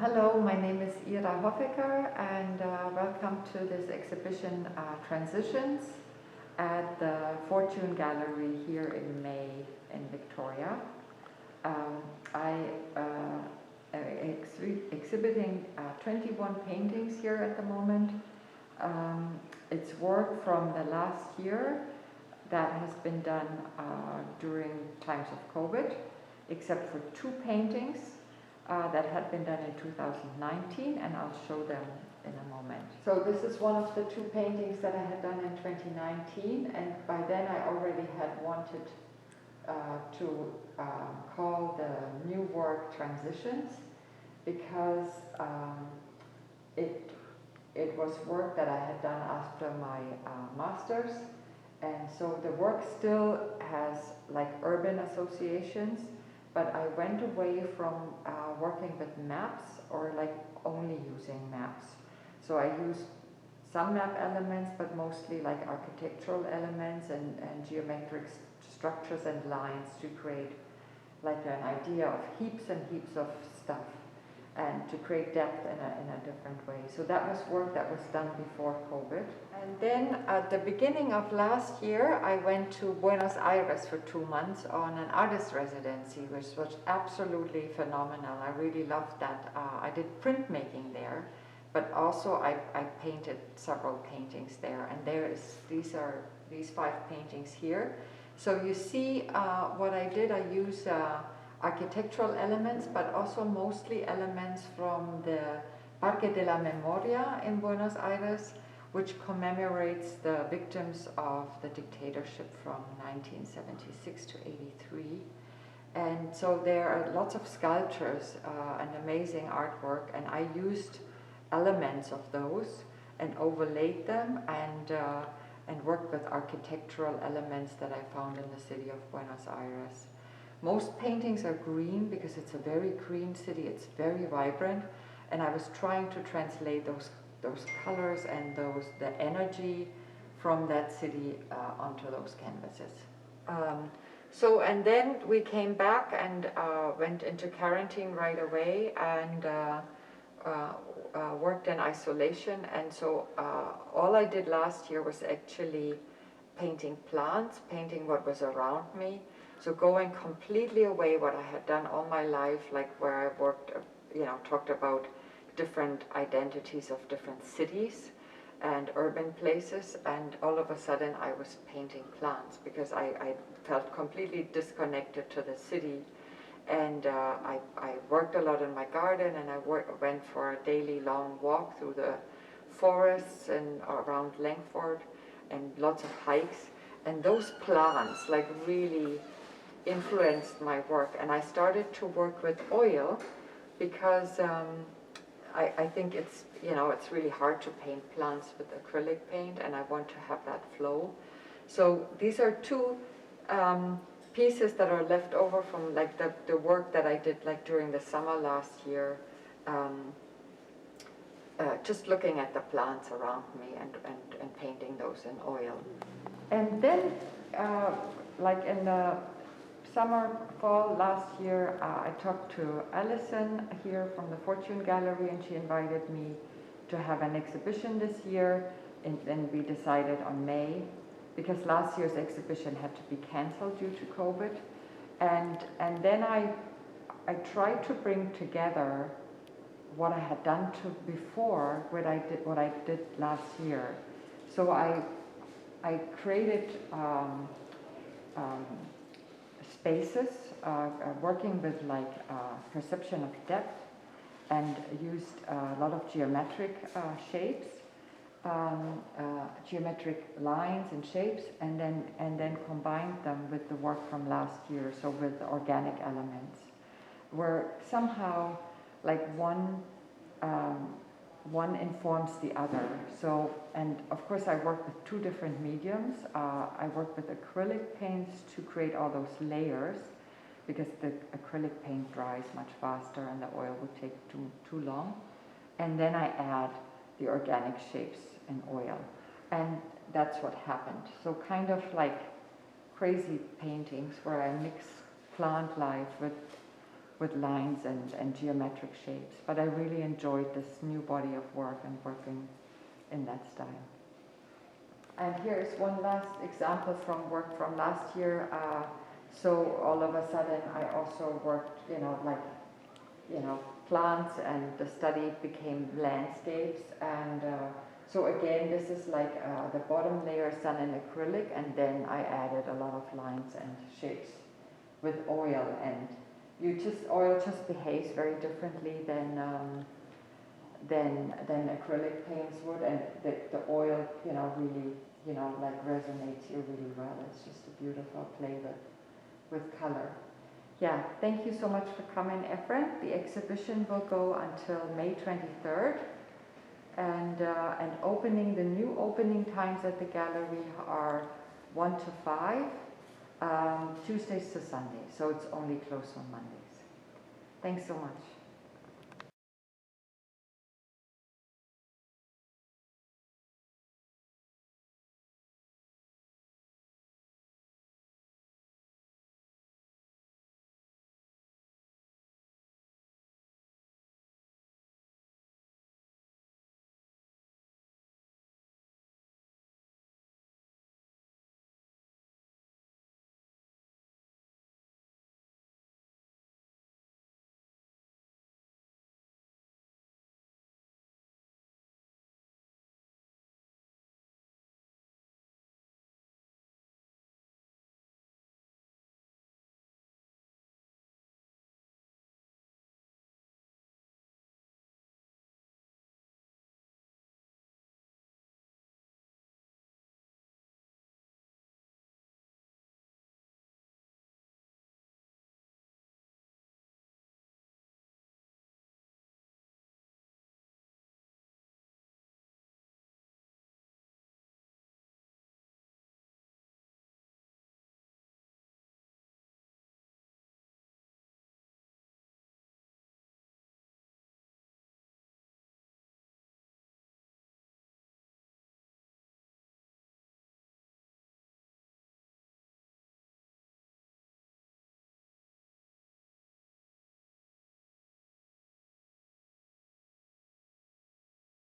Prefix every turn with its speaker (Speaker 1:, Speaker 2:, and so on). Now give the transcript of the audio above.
Speaker 1: Hello, my name is Ira Hoffecker and welcome to this exhibition Transitions at the Fortune Gallery here in May in Victoria. I am exhibiting 21 paintings here at the moment. It's work from the last year that has been done during times of COVID, except for two paintings that had been done in 2019, and I'll show them in a moment. So this is one of the two paintings that I had done in 2019, and by then I already had wanted to call the new work Transitions, because it was work that I had done after my master's, and so the work still has like urban associations, but I went away from working with maps or like only using maps. So I used some map elements, but mostly like architectural elements and geometric structures and lines to create like an idea of heaps and heaps of stuff and to create depth in a different way. So that was work that was done before COVID. And then at the beginning of last year, I went to Buenos Aires for 2 months on an artist residency, which was absolutely phenomenal. I really loved that. I did printmaking there, but also I painted several paintings there. And these are these 5 paintings here. So you see what I did, I used architectural elements, but also mostly elements from the Parque de la Memoria in Buenos Aires, which commemorates the victims of the dictatorship from 1976 to 83. And so there are lots of sculptures and amazing artwork, and I used elements of those and overlaid them and worked with architectural elements that I found in the city of Buenos Aires. Most paintings are green because it's a very green city, it's very vibrant, and I was trying to translate those colors and the energy from that city onto those canvases. And then we came back and went into quarantine right away and worked in isolation, and so all I did last year was actually painting plants, painting what was around me. So going completely away what I had done all my life, like where I worked, talked about different identities of different cities and urban places, and all of a sudden I was painting plants because I felt completely disconnected to the city. And I worked a lot in my garden, and I went for a daily long walk through the forests and around Langford, and lots of hikes. And those plants like really influenced my work, and I started to work with oil because I think it's really hard to paint plants with acrylic paint, and I want to have that flow. So these are two pieces that are left over from like the work that I did like during the summer last year, just looking at the plants around me and painting those in oil. And then like in the summer, fall last year, I talked to Alison here from the Fortune Gallery, and she invited me to have an exhibition this year, and we decided on May, because last year's exhibition had to be cancelled due to COVID. And then I tried to bring together what I had done before what I did last year. So I created spaces, working with like perception of depth, and used a lot of geometric shapes, geometric lines and shapes, and then combined them with the work from last year, so with organic elements, where somehow like one informs the other. So, and of course I work with 2 different mediums. I work with acrylic paints to create all those layers, because the acrylic paint dries much faster and the oil would take too long. And then I add the organic shapes in oil. And that's what happened. So kind of like crazy paintings where I mix plant life with with lines and geometric shapes. But I really enjoyed this new body of work and working in that style. And here's one last example from work from last year. So all of a sudden I also worked, plants, and the study became landscapes. And so again, this is like the bottom layer is done in acrylic, and then I added a lot of lines and shapes with oil. And oil just behaves very differently than acrylic paints would, and the oil, really, resonates here really well. It's just a beautiful play with color. Yeah, thank you so much for coming, Efren. The exhibition will go until May 23rd, and the new opening times at the gallery are 1 to 5, Tuesdays to Sundays, so it's only closed on Mondays. Thanks so much.